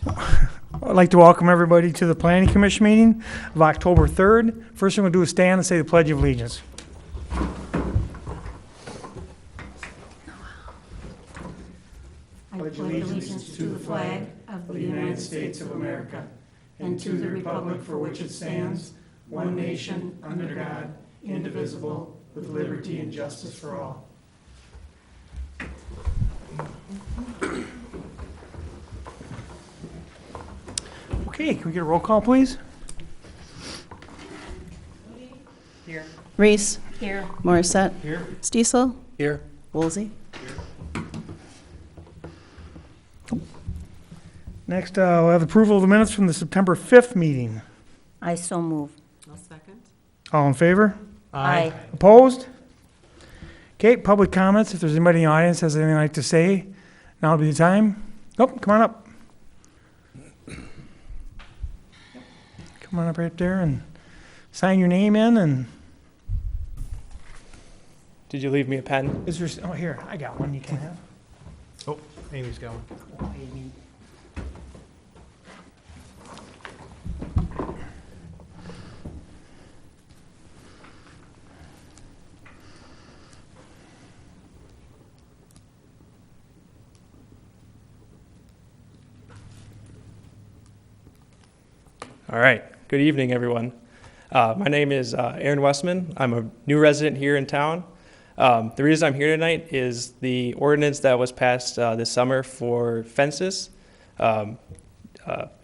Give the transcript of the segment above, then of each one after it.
I'd like to welcome everybody to the Planning Commission meeting of October 3rd. First thing we'll do is stand and say the Pledge of Allegiance. I pledge allegiance to the flag of the United States of America and to the republic for which it stands, one nation, under God, indivisible, with liberty and justice for all. Okay, can we get a roll call, please? Here. Reese. Here. Morissette. Here. Stiesel. Here. Woolsey. Next, we'll have approval of the minutes from the September 5th meeting. I so move. I'll second. All in favor? Aye. Opposed? Okay, public comments. If there's anybody in the audience has anything they'd like to say, now would be the time. Oh, come on up. Come on up right there and sign your name in. And Did you leave me a pen? is there? Oh, here, I got one. You can have. Oh, Amy's got one. Oh, Amy. All right. Good evening, everyone. My name is Aaron Westman. I'm a new resident here in town. The reason I'm here tonight is the ordinance that was passed this summer for fences. It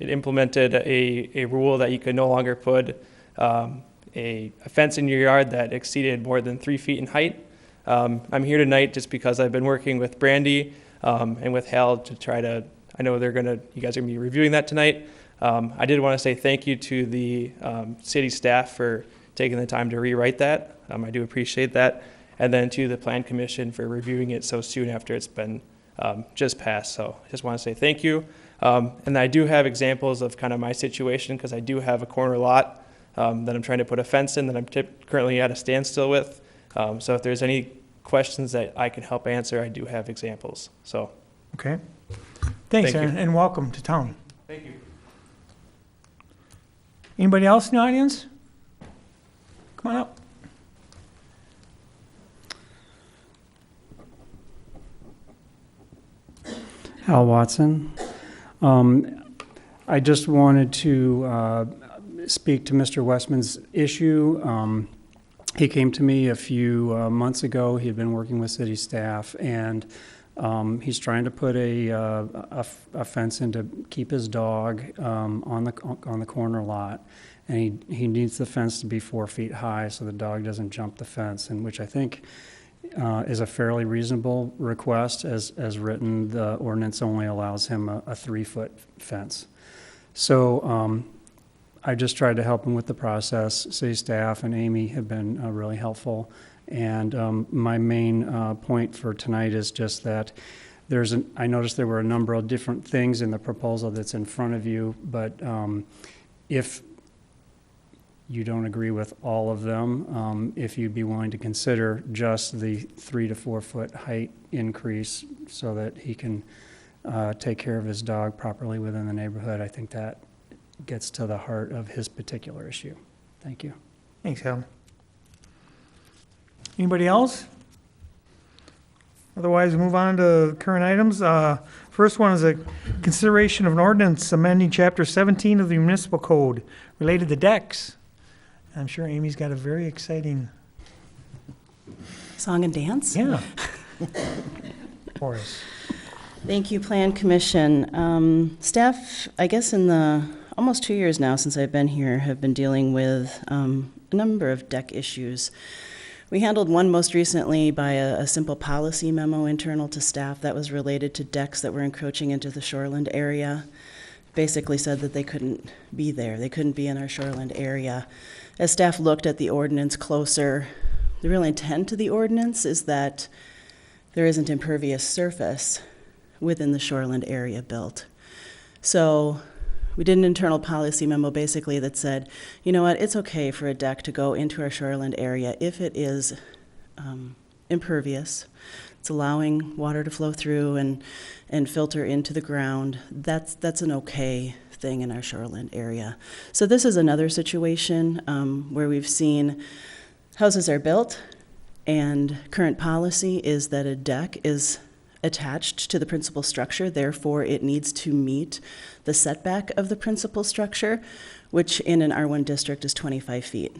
implemented a rule that you could no longer put a fence in your yard that exceeded more than 3 feet in height. I'm here tonight just because I've been working with Brandy and with Hal to try to, I know you guys are going to be reviewing that tonight. I did want to say thank you to the city staff for taking the time to rewrite that. I do appreciate that. And then to the Plan Commission for reviewing it so soon after it's been just passed. So I just want to say thank you. And I do have examples of kind of my situation because I do have a corner lot that I'm trying to put a fence in that I'm currently at a standstill with. So if there's any questions that I can help answer, I do have examples. So. Okay. Thanks, Thank you. Aaron, and welcome to town. Thank you. Anybody else in the audience? Come on up. Hal Watson. I just wanted to speak to Mr. Westman's issue. He came to me a few months ago. He had been working with city staff, and he's trying to put a fence in to keep his dog on the corner lot, and he needs the fence to be 4 feet high so the dog doesn't jump the fence, and which I think is a fairly reasonable request. As written, the ordinance only allows him a 3-foot fence. So I just tried to help him with the process. City staff and Amy have been really helpful. And my main point for tonight is just that I noticed there were a number of different things in the proposal that's in front of you, but if you don't agree with all of them, if you'd be willing to consider just the 3 to 4 foot height increase so that he can take care of his dog properly within the neighborhood, I think that gets to the heart of his particular issue. Thank you. Thanks, Hal. Anybody else? Otherwise, we'll move on to current items. First one is a consideration of an ordinance amending Chapter 17 of the Municipal Code related to decks. I'm sure Amy's got a very exciting Song and dance? Yeah. For us. Thank you, Plan Commission. Staff, I guess in the almost 2 years now since I've been here, have been dealing with a number of deck issues. We handled one most recently by a simple policy memo internal to staff that was related to decks that were encroaching into the shoreland area. Basically said that they couldn't be there. They couldn't be in our shoreland area. As staff looked at the ordinance closer, the real intent of the ordinance is that there isn't impervious surface within the shoreland area built. So we did an internal policy memo basically that said, you know what, it's okay for a deck to go into our shoreland area if it is impervious, It's allowing water to flow through and filter into the ground. That's an okay thing in our shoreline area. So this is another situation where we've seen houses are built, and current policy is that a deck is attached to the principal structure, therefore it needs to meet the setback of the principal structure, which in an R1 district is 25 feet.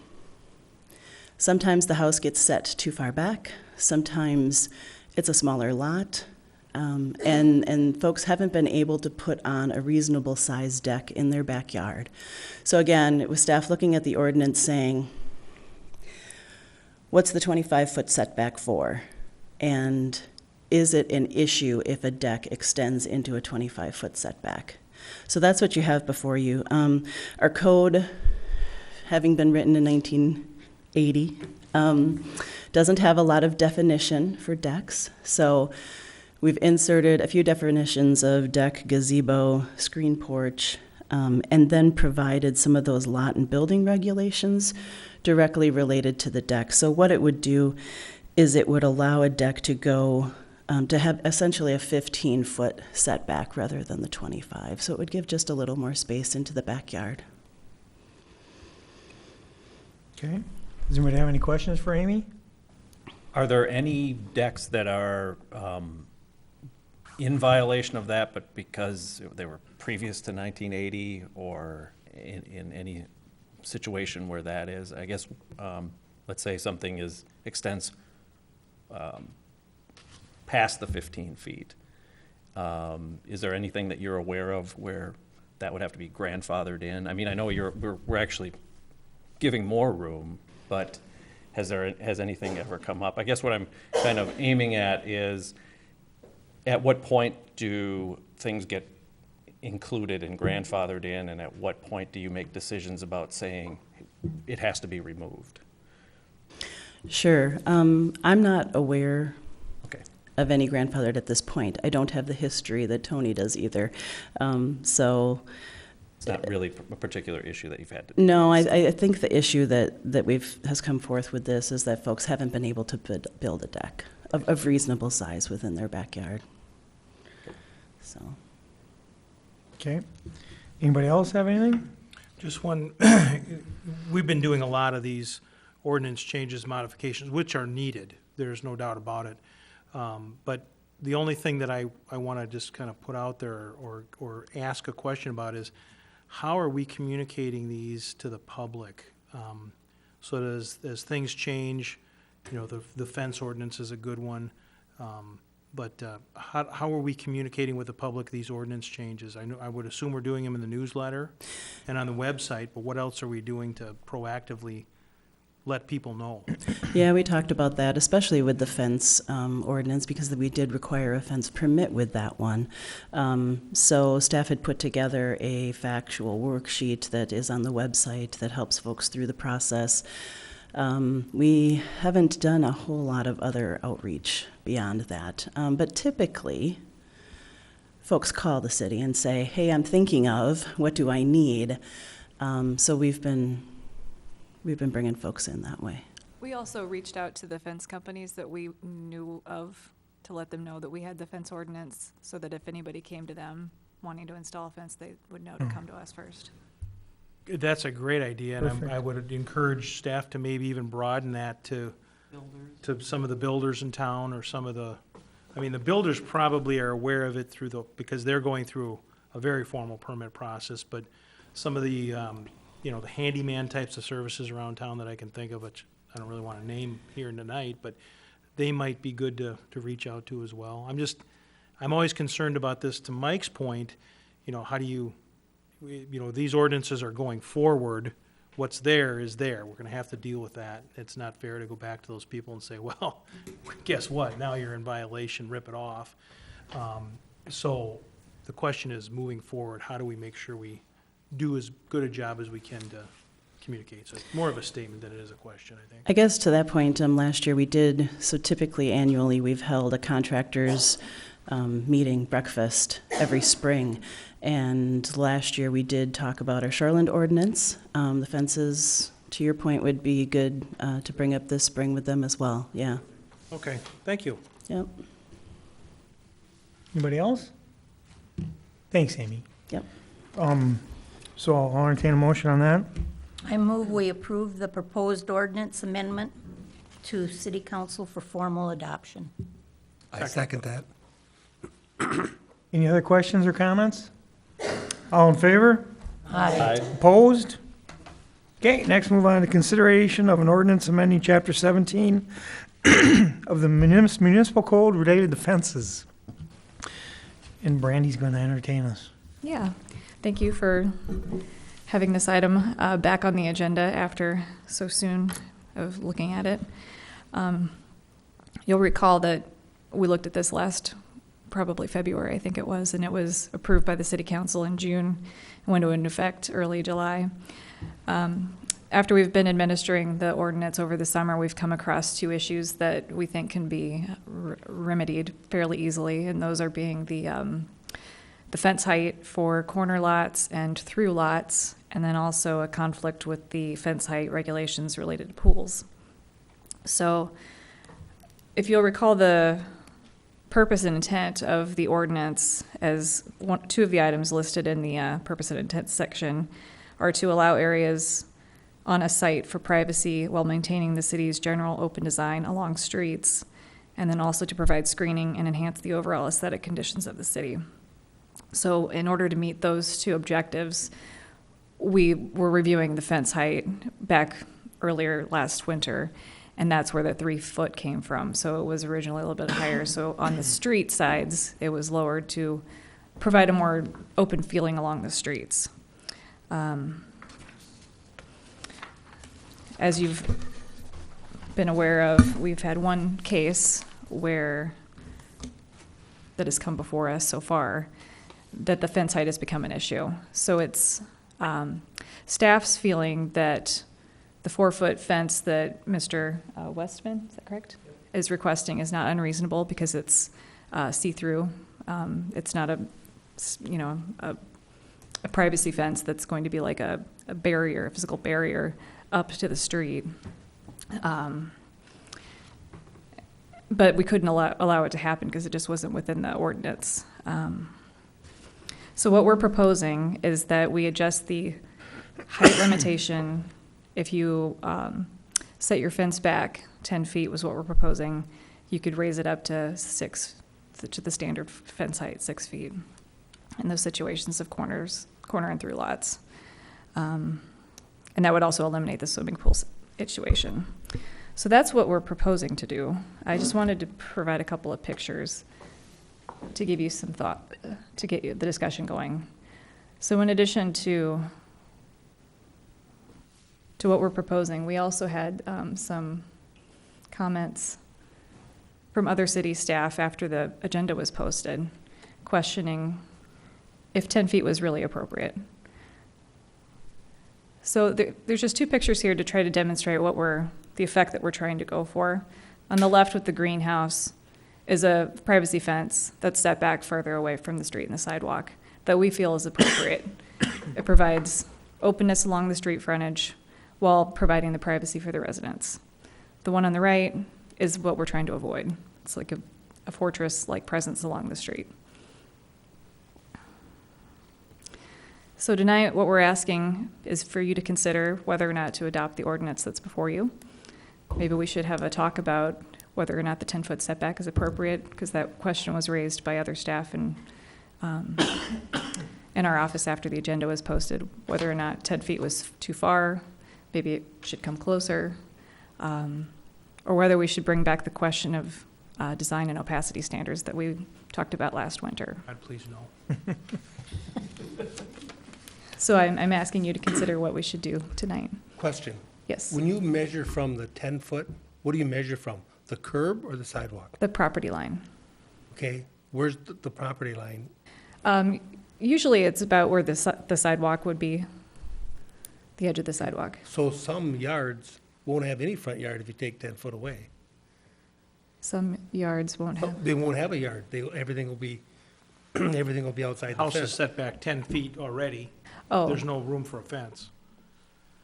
Sometimes the house gets set too far back, sometimes it's a smaller lot, and folks haven't been able to put on a reasonable size deck in their backyard. So again, it was staff looking at the ordinance saying, what's the 25-foot setback for? And is it an issue if a deck extends into a 25-foot setback? So that's what you have before you. Our code, having been written in 1980, doesn't have a lot of definition for decks. So we've inserted a few definitions of deck, gazebo, screen porch, and then provided some of those lot and building regulations directly related to the deck. So what it would do is it would allow a deck to go to have essentially a 15-foot setback rather than the 25. So it would give just a little more space into the backyard. Okay. Does anybody have any questions for Amy? Are there any decks that are in violation of that, but because they were previous to 1980, or in any situation where that is? I guess, let's say something extends past the 15 feet. Is there anything that you're aware of where that would have to be grandfathered in? I mean, I know we're actually giving more room, but has anything ever come up? I guess what I'm kind of aiming at is, at what point do things get included and grandfathered in, and at what point do you make decisions about saying it has to be removed? Sure. I'm not aware Okay. of any grandfathered at this point. I don't have the history that Tony does either. So It's not really a particular issue that you've had to. no, I think the issue that has come forth with this is that folks haven't been able to build a deck of reasonable size within their backyard. So. Okay. Anybody else have anything? Just one, we've been doing a lot of these ordinance changes, modifications, which are needed. There's no doubt about it. But the only thing that I want to just kind of put out there or ask a question about is, how are we communicating these to the public? So that as things change, you know, the fence ordinance is a good one. But how are we communicating with the public these ordinance changes? I would assume we're doing them in the newsletter and on the website, but what else are we doing to proactively let people know? Yeah, we talked about that, especially with the fence ordinance, because we did require a fence permit with that one. So staff had put together a factual worksheet that is on the website that helps folks through the process. We haven't done a whole lot of other outreach beyond that, but typically folks call the city and say, hey, I'm thinking of, what do I need? So we've been bringing folks in that way. We also reached out to the fence companies that we knew of to let them know that we had the fence ordinance, so that if anybody came to them wanting to install a fence, they would know to come to us first. That's a great idea, and Perfect. I would encourage staff to maybe even broaden that to some of the builders in town, or some of the, I mean, the builders probably are aware of it because they're going through a very formal permit process, but some of the, you know, the handyman types of services around town that I can think of, which I don't really want to name here tonight, but they might be good to reach out to as well. I'm always concerned about this, to Mike's point, you know, how do you know, these ordinances are going forward. What's there is there. We're going to have to deal with that. It's not fair to go back to those people and say, well, guess what? Now you're in violation, rip it off. So the question is, moving forward, how do we make sure we do as good a job as we can to communicate? So it's more of a statement than it is a question, I think. I guess to that point, last year we did, so typically annually we've held a contractors meeting, breakfast every spring. And last year we did talk about our shoreline ordinance. The fences, to your point, would be good to bring up this spring with them as well. Yeah. Okay, thank you. Yep. Anybody else? Thanks, Amy. Yep. So I'll entertain a motion on that. I move we approve the proposed ordinance amendment to City Council for formal adoption. I second that. Any other questions or comments? All in favor? Aye. Opposed? Okay, next move on to consideration of an ordinance amending Chapter 17 of the municipal code related to fences. And Brandy's going to entertain us. Yeah, thank you for having this item back on the agenda after so soon of looking at it. You'll recall that we looked at this last, probably February, I think it was, and it was approved by the City Council in June and went into effect early July. After we've been administering the ordinance over the summer, we've come across two issues that we think can be remedied fairly easily, and those are being the fence height for corner lots and through lots, and then also a conflict with the fence height regulations related to pools. So if you'll recall, the purpose and intent of the ordinance, as two of the items listed in the purpose and intent section, are to allow areas on a site for privacy while maintaining the city's general open design along streets, and then also to provide screening and enhance the overall aesthetic conditions of the city. So in order to meet those two objectives, we were reviewing the fence height back earlier last winter, and that's where the 3 foot came from. So it was originally a little bit higher. So on the street sides, it was lowered to provide a more open feeling along the streets. As you've been aware of, we've had one case that has come before us so far, that the fence height has become an issue. So it's staff's feeling that the 4-foot fence that Mr. Westman, is that correct? Is requesting is not unreasonable because it's see-through. It's not a privacy fence that's going to be like a barrier, a physical barrier up to the street. But we couldn't allow it to happen because it just wasn't within the ordinance. So what we're proposing is that we adjust the height limitation. If you set your fence back 10 feet was what we're proposing, you could raise it up to to the standard fence height, 6 feet, in those situations of corner and through lots. And that would also eliminate the swimming pool situation. So that's what we're proposing to do. I just wanted to provide a couple of pictures to give you some thought, to get the discussion going. So in addition to what we're proposing, we also had some comments from other city staff after the agenda was posted, questioning if 10 feet was really appropriate. So there's just 2 pictures here to try to demonstrate the effect that we're trying to go for. On the left with the greenhouse is a privacy fence that's set back further away from the street and the sidewalk that we feel is appropriate. It provides openness along the street frontage while providing the privacy for the residents. The one on the right is what we're trying to avoid. It's like a fortress-like presence along the street. So tonight, what we're asking is for you to consider whether or not to adopt the ordinance that's before you. Maybe we should have a talk about whether or not the 10-foot setback is appropriate, because that question was raised by other staff in our office after the agenda was posted, whether or not 10 feet was too far, maybe it should come closer, or whether we should bring back the question of design and opacity standards that we talked about last winter. God, please no. So I'm asking you to consider what we should do tonight. Question. Yes, When you measure from the 10-foot, what do you measure from? The curb or the sidewalk? the property line. Okay, where's the property line? Usually it's about where the sidewalk would be, the edge of the sidewalk. So some yards won't have any front yard if you take 10 foot away. Some yards won't have. They won't have a yard. Everything will be, everything will be outside the House is fence. set back 10 feet already. Oh, There's no room for a fence.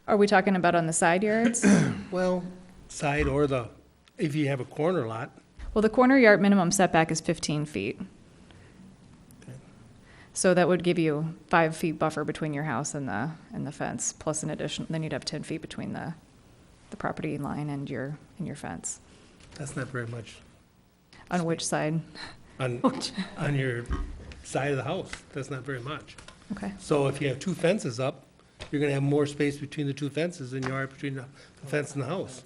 are we talking about on the side yards? Well, side or if you have a corner lot, Well, the corner yard minimum setback is 15 feet. So that would give you 5 feet buffer between your house and the fence, plus an addition, then you'd have 10 feet between the property line and your fence. That's not very much On which side? on, on your side of the house. That's not very much. Okay. So if you have 2 fences up, you're gonna have more space between the 2 fences than you are between the fence and the house.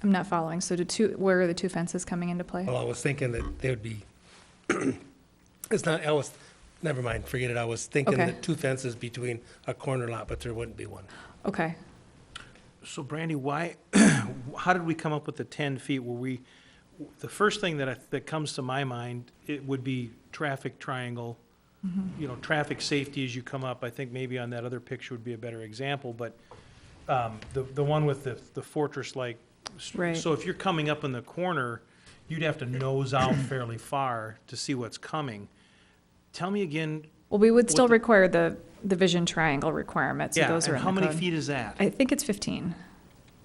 I'm not following. So where are the 2 fences coming into play? Well, I was thinking that they would be, it's not, never mind, forget it. I was thinking Okay. that 2 fences between a corner lot, but there wouldn't be one. Okay. So Brandy, why, how did we come up with the 10 feet? The first thing that comes to my mind, it would be traffic triangle, you know, traffic safety as you come up. I think maybe on that other picture would be a better example, but the one with the fortress-like. Right. So if you're coming up in the corner, you'd have to nose out fairly far to see what's coming. Tell me again. Well, we would still What the- require the vision triangle requirement, so Yeah, those are and in how the many code. feet is that? I think it's 15.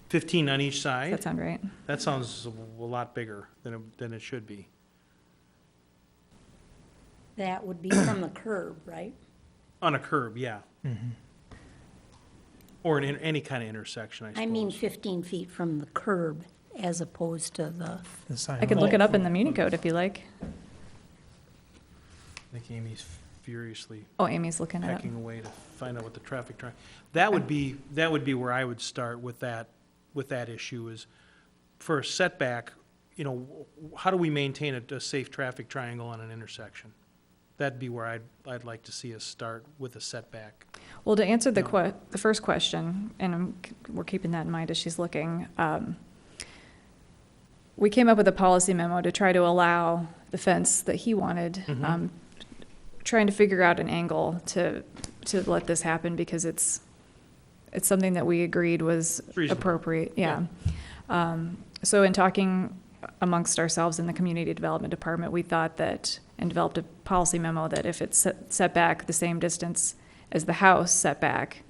15 on each Does side? that sound right? That sounds a lot bigger than it should be. That would be from the curb, right? On a curb, yeah. Or in any kind of intersection, I suppose. I mean 15 feet from the curb as opposed to the, The sign. I could look it up in the Muni code if you like. I think Amy's furiously Oh, Amy's looking it up. pecking away to find out what the traffic that would be where I would start with that issue is for a setback, you know, how do we maintain a safe traffic triangle on an intersection? That'd be where I'd like to see us start with a setback. Well, to answer the No. the first question, and we're keeping that in mind as she's looking, we came up with a policy memo to try to allow the fence that he wanted, trying to figure out an angle to let this happen because it's something that we agreed was reasonable. appropriate. Yeah. So in talking amongst ourselves in the community development department, we thought that, and developed a policy memo that if it's set back the same distance as the house setback,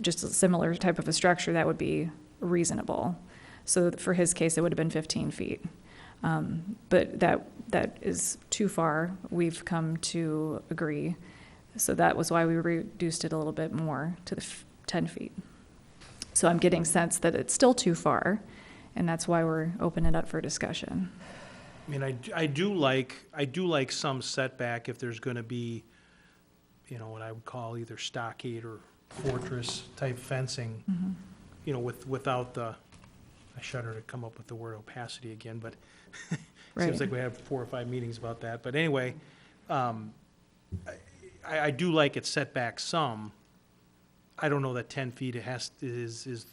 just a similar type of a structure, that would be reasonable. So for his case, it would have been 15 feet. But that is too far. We've come to agree. So that was why we reduced it a little bit more to the 10 feet. So I'm getting sense that it's still too far, and that's why we're opening it up for discussion. I mean, I do like some setback if there's gonna be, you know, what I would call either stockade or fortress type fencing, you know, without the, I shudder to come up with the word opacity again, but Right. seems like we have 4 or 5 meetings about that. But anyway, I do like it set back some. I don't know that 10 feet is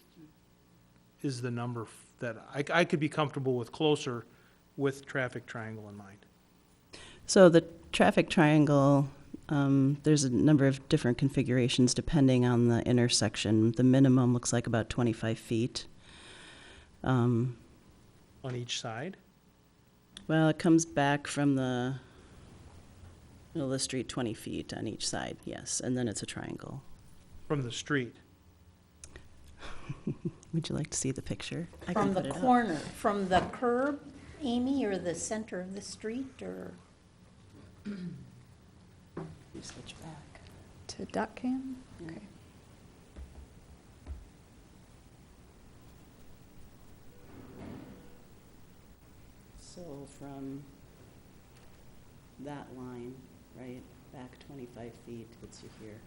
the number that I could be comfortable with closer with traffic triangle in mind. So the traffic triangle, there's a number of different configurations depending on the intersection. The minimum looks like about 25 feet. On each side? Well, it comes back from the middle of the street 20 feet on each side, yes, and then it's a triangle. From the street? Would you like to see the picture? I can from the put it up. corner, from the curb, Amy, or the center of the street, or? Switch back. To dot cam? Okay. So from that line, right, back 25 feet gets you here.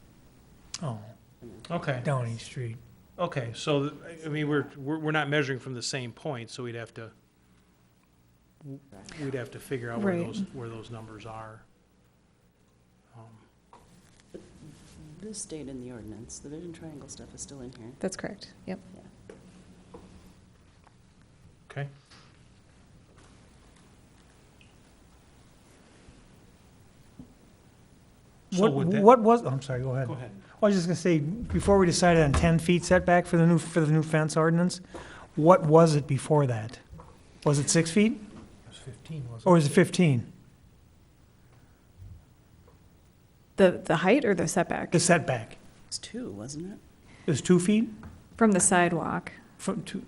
Oh, and then- Okay. down East Street. Okay, so, I mean, we're not measuring from the same point, so we'd have to figure out Right. where those numbers are. This stayed in the ordinance. The vision triangle stuff is still in here. That's correct. Yep. Yeah. Okay? So would that- What was, I'm sorry, go ahead. Go ahead. I was just gonna say, before we decided on 10 feet setback for the new fence ordinance, what was it before that? Was it 6 feet, It was 15, wasn't or was it 15? The height or the setback? The setback, It's 2, wasn't it? it was 2 feet From the sidewalk. from two,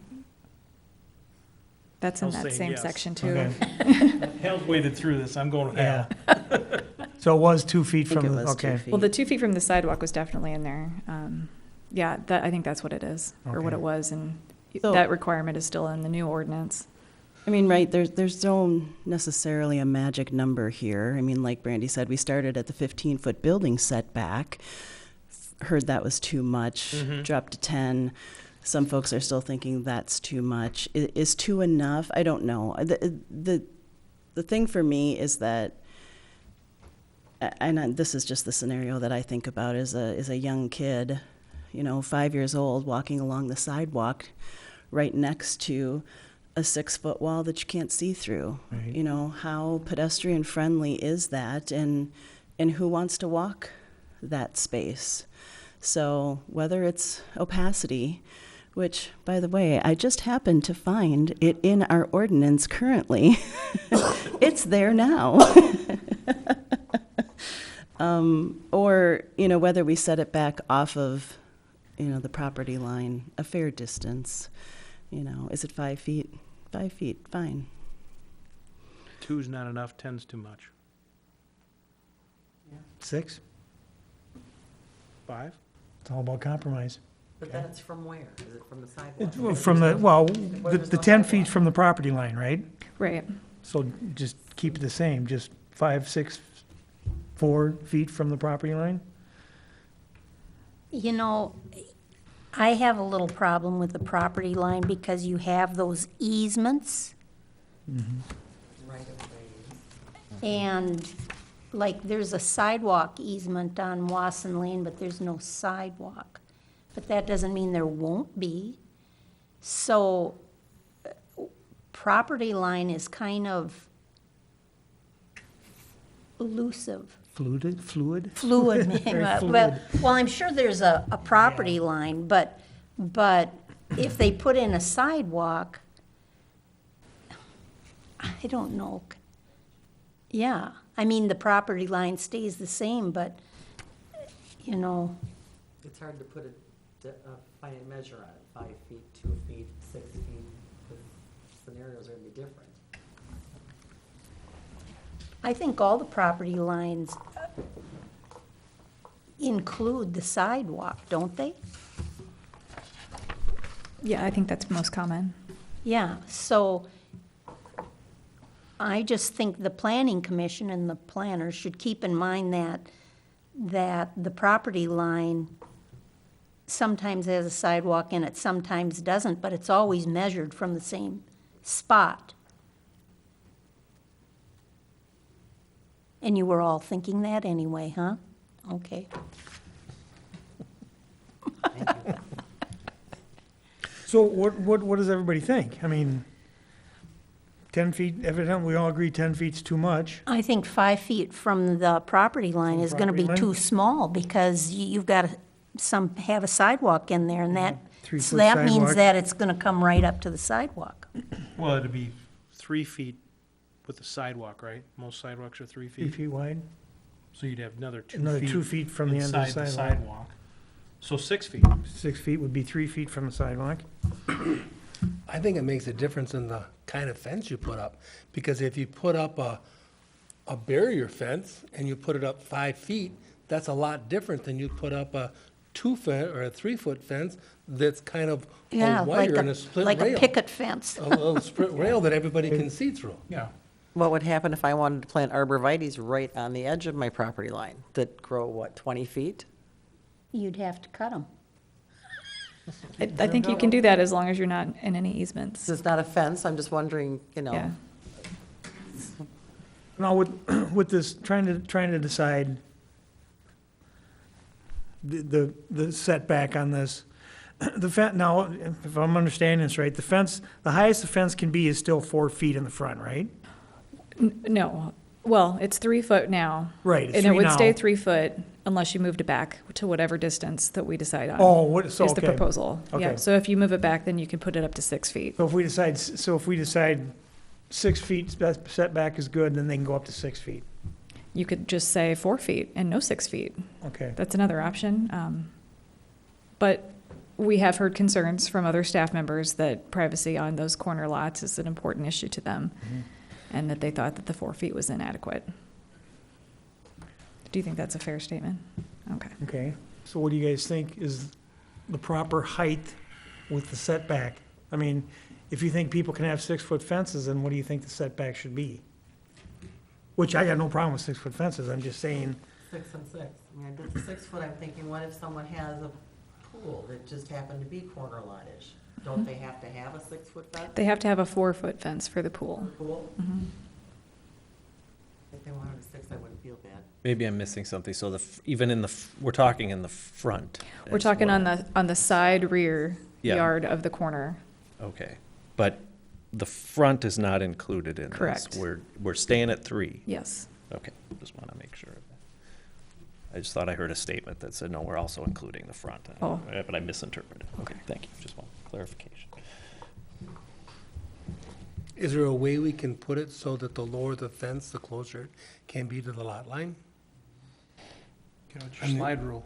That's in I'll that say same yes. section too. Okay. Hell's waded through this, I'm going with Yeah. hell. So it was 2 feet I think from it the, was 2 okay. feet. Well, the 2 feet from the sidewalk was definitely in there. Yeah, that, I think that's what it is, or what Okay. it was, and So- that requirement is still in the new ordinance. I mean, right, there's no necessarily a magic number here. I mean, like Brandy said, we started at the 15-foot building setback, heard that was too much, dropped to 10. Some folks are still thinking that's too much. Is 2 enough? I don't know. The thing for me is that, and this is just the scenario that I think about, is a young kid, 5 years old, walking along the sidewalk right next to a 6-foot wall that you can't see through. Right. How pedestrian friendly is that, and who wants to walk that space? So whether it's opacity, which, by the way, I just happened to find it in our ordinance currently. It's there now. Or, whether we set it back off of, the property line, a fair distance. Is it 5 feet? 5 feet, fine. 2's not enough, 10's too much. 6? 5? It's all about compromise. But then it's from where? Is it from the It's sidewalk? from the 10 feet from the property line, right? Right. So just keep it the same, just 5, 6, 4 feet from the property line? I have a little problem with the property line because you have those easements. And like, there's a sidewalk easement on Wasson Lane, but there's no sidewalk. But that doesn't mean there won't be. So, property line is kind of elusive. Fluid? Fluid. Very Well, I'm sure there's a property line, but if they put in a sidewalk, I don't know. Yeah, I mean, the property line stays the same, but, It's hard to put a fine measure on it, 5 feet, 2 feet, 6 feet, the scenarios are gonna be different. I think all the property lines include the sidewalk, don't they? Yeah, I think that's most common. Yeah, so I just think the planning commission and the planners should keep in mind that the property line sometimes has a sidewalk in it, sometimes doesn't, but it's always measured from the same spot. And you were all thinking that anyway, huh? Okay. So what does everybody think? I mean, 10 feet, evidently we all agree 10 feet's too much. I think 5 feet from the property line From is gonna be property line? too small, because you've got to have a sidewalk in there, and that, so 3-foot that means sidewalk. that it's gonna come right up to the sidewalk. Well, it'd be 3 feet with the sidewalk, right? Most sidewalks are 3 3 feet. feet wide, So you'd have another 2 feet. another 2 feet from the end of the inside sidewalk. So 6 feet. 6 feet would be 3 feet from the sidewalk. I think it makes a difference in the kind of fence you put up, because if you put up a barrier fence and you put it up 5 feet, that's a lot different than you put up a 2-foot or a 3-foot fence that's kind of Yeah, a like wire and a split like a rail. picket fence. A little split rail that everybody can see through. Yeah. What would happen if I wanted to plant arborvitae's right on the edge of my property line that grow, 20 feet? You'd have to cut them. I think you can do that as long as you're not in any easements. This is not a fence, I'm just wondering, Yeah. Now, with this, trying to decide the setback on this, the fence, now, if I'm understanding this right, the fence, the highest the fence can be is still 4 feet in the front, right? No, well, it's 3 foot now. Right, it's And it 3 would now. stay 3 foot unless you moved it back to whatever distance that we decide on. Oh, so, Is the okay. proposal. Yeah, Okay. so if you move it back, then you can put it up to 6 feet. So if we decide 6 feet setback is good, then they can go up to 6 feet. You could just say 4 feet and no 6 feet. Okay. That's another option. But we have heard concerns from other staff members that privacy on those corner lots is an important issue to them, and that they thought that the 4 feet was inadequate. Do you think that's a fair statement? Okay. Okay, so what do you guys think is the proper height with the setback? I mean, if you think people can have 6-foot fences, then what do you think the setback should be? Which I got no problem with 6-foot fences, I'm just saying, 6 and 6. I mean, I did the 6 foot, I'm thinking, what if someone has a pool that just happened to be corner lot-ish? Don't they have to have a 6-foot fence? They have to have a 4-foot fence for the pool. Pool? Mhm. If they wanted a 6, I wouldn't feel bad. Maybe I'm missing something. So even in we're talking in the front. We're as talking well. on the side rear Yeah. yard of the corner. Okay, but the front is not included in this. Correct. We're staying at 3. Yes. Okay, just want to make sure of that. I just thought I heard a statement that said, no, we're also including the front. Oh. But I misinterpreted. Okay, thank you. Just want clarification. Is there a way we can put it so that the lower the fence, the closer it can be to the lot line? Your slide rule.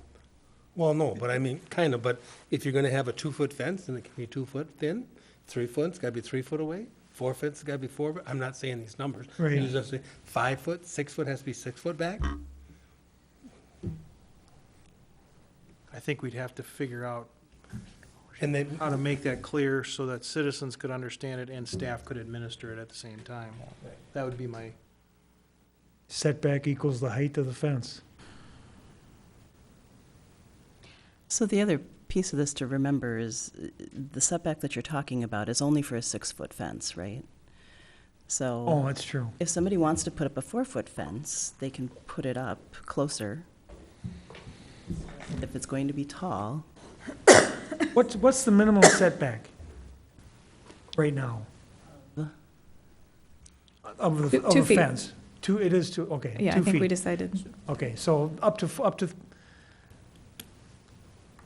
Well, no, but I mean, kind of, but if you're gonna have a 2-foot fence, then it can be 2 foot thin, 3 foot, it's gotta be 3 foot away, 4 foot, it's gotta be 4, I'm not saying these numbers. Right. You just say 5 foot, 6 foot has to be 6 foot back? I think we'd have to figure out And then, how to make that clear so that citizens could understand it and staff could administer it at the same time. That would be my, setback equals the height of the fence. So the other piece of this to remember is the setback that you're talking about is only for a 6-foot fence, right? So. Oh, that's true. If somebody wants to put up a 4-foot fence, they can put it up closer. If it's going to be tall, What's the minimum setback right now? Of the, Two of a feet. fence? It is 2, okay, Yeah, 2 I think we feet. decided. Okay, so up to,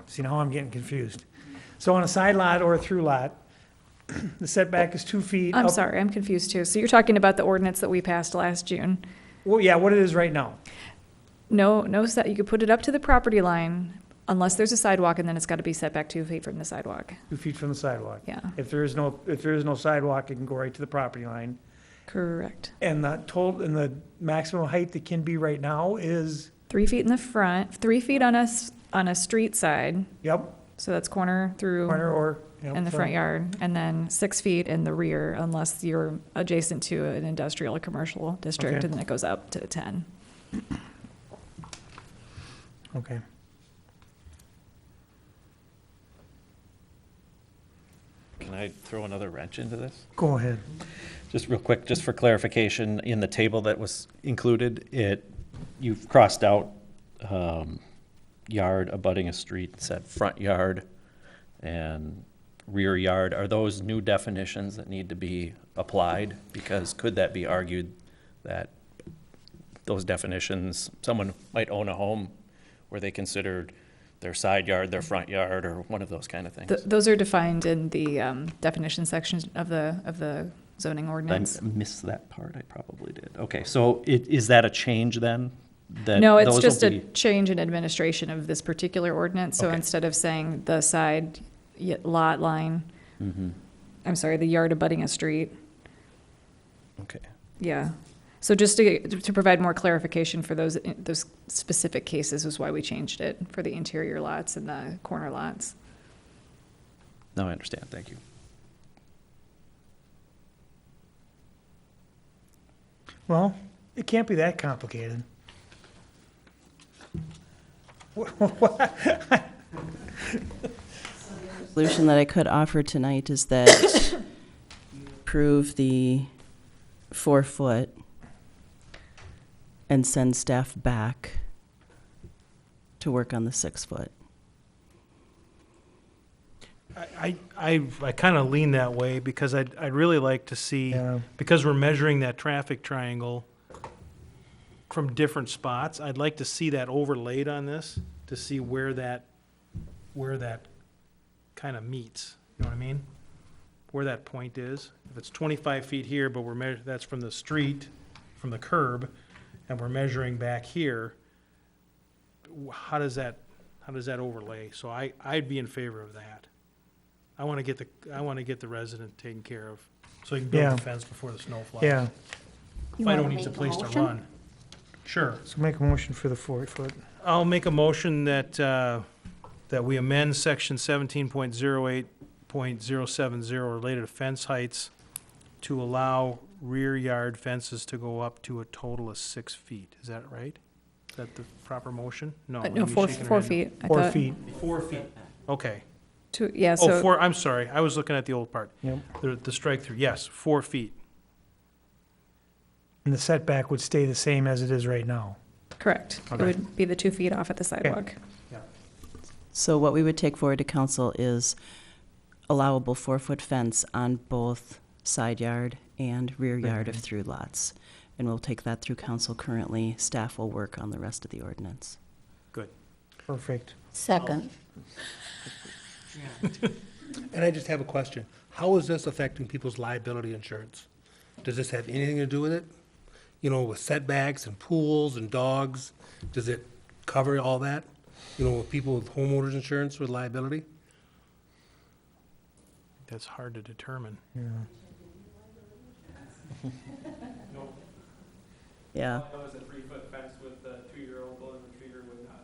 see, now I'm getting confused. So on a side lot or a through lot, the setback is 2 feet. I'm up- sorry, I'm confused too. So you're talking about the ordinance that we passed last June? Well, yeah, what it is right now. No, you could put it up to the property line unless there's a sidewalk, and then it's got to be set back 2 feet from the sidewalk. 2 feet from the sidewalk. Yeah, If there is no sidewalk, it can go right to the property line. correct. And the maximum height that can be right now is, 3 feet in the front, 3 feet on a street side, yep, so that's corner through corner or. yep, in the front yard, and then 6 feet in the rear unless you're adjacent to an industrial or commercial district, Okay. and then it goes up to 10. Okay. Can I throw another wrench into this? Go ahead. Just real quick, just for clarification, in the table that was included, you've crossed out yard abutting a street, said front yard and rear yard. Are those new definitions that need to be applied? Because could that be argued that those definitions, someone might own a home where they considered their side yard, their front yard, or one of those kind of things? Those are defined in the definition section of the zoning ordinance. I missed that part, I probably did. Okay, so is that a change then? That No, it's those will just a be- change in administration of this particular ordinance. So Okay. instead of saying the side lot line, Mhm. I'm sorry, the yard abutting a street, Okay, yeah. So just to provide more clarification for those specific cases is why we changed it for the interior lots and the corner lots. now I understand, thank you. Well, it can't be that complicated. solution that I could offer tonight is that you approve the 4-foot and send staff back to work on the 6-foot. I kind of lean that way because I'd really like to see, Yeah. because we're measuring that traffic triangle from different spots, I'd like to see that overlaid on this to see where that kind of meets. You know what I mean? Where that point is. If it's 25 feet here, but that's from the street, from the curb, and we're measuring back here, how does that How does that overlay? So I'd be in favor of that. I want to get the resident taken care of, so he can build Yeah. the fence before the snow flies. Yeah, Fido needs a place to run. Sure. so make a motion for the 4-foot. I'll make a motion that, that we amend section 17.08.070 related to fence heights to allow rear yard fences to go up to a total of 6 feet. Is that right? Is that the proper motion? No. No, Amy's 4 shaking her 4 head no. feet. I 4 thought. feet, 4 feet. Okay. Yeah, Oh, so, 4, I'm sorry. I was looking at the old part. yep. The strike through. Yes, 4 feet. And the setback would stay the same as it is right now. correct. It Okay. would be the 2 feet off at the sidewalk. So what we would take forward to council is allowable 4-foot fence on both side yard and rear yard of through lots. And we'll take that through council currently. Staff will work on the rest of the ordinance. Perfect. Second. And I just have a question. How is this affecting people's liability insurance? Does this have anything to do with it? You know, with setbacks and pools and dogs? Does it cover all that? You know, with people with homeowners insurance with liability? That's hard to determine. Yeah. Yeah. I know it's a 3-foot fence with a 2-year-old golden retriever would not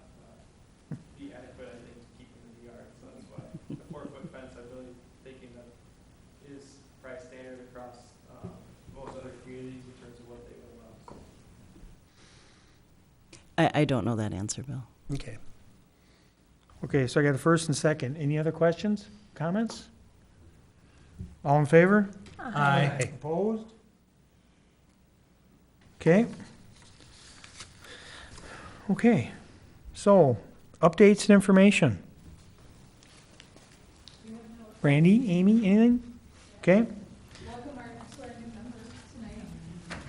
be adequate, I think, to keep him in the yard. So that's why the 4-foot fence, I'm really thinking that is probably standard across most other communities in terms of what they would allow. I don't know that answer, Bill. Okay. Okay, so I got a first and second. Any other questions, comments? All in favor? Aye. Opposed? Okay. Okay, so, updates and information. Brandy, Amy, anything? Okay?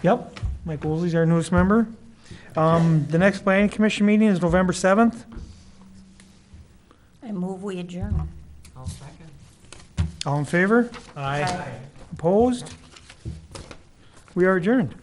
Yep, Mike Woolsey's our newest member. The next planning commission meeting is November 7th. I move we adjourn. I'll second. All in favor? Aye. Opposed? We are adjourned.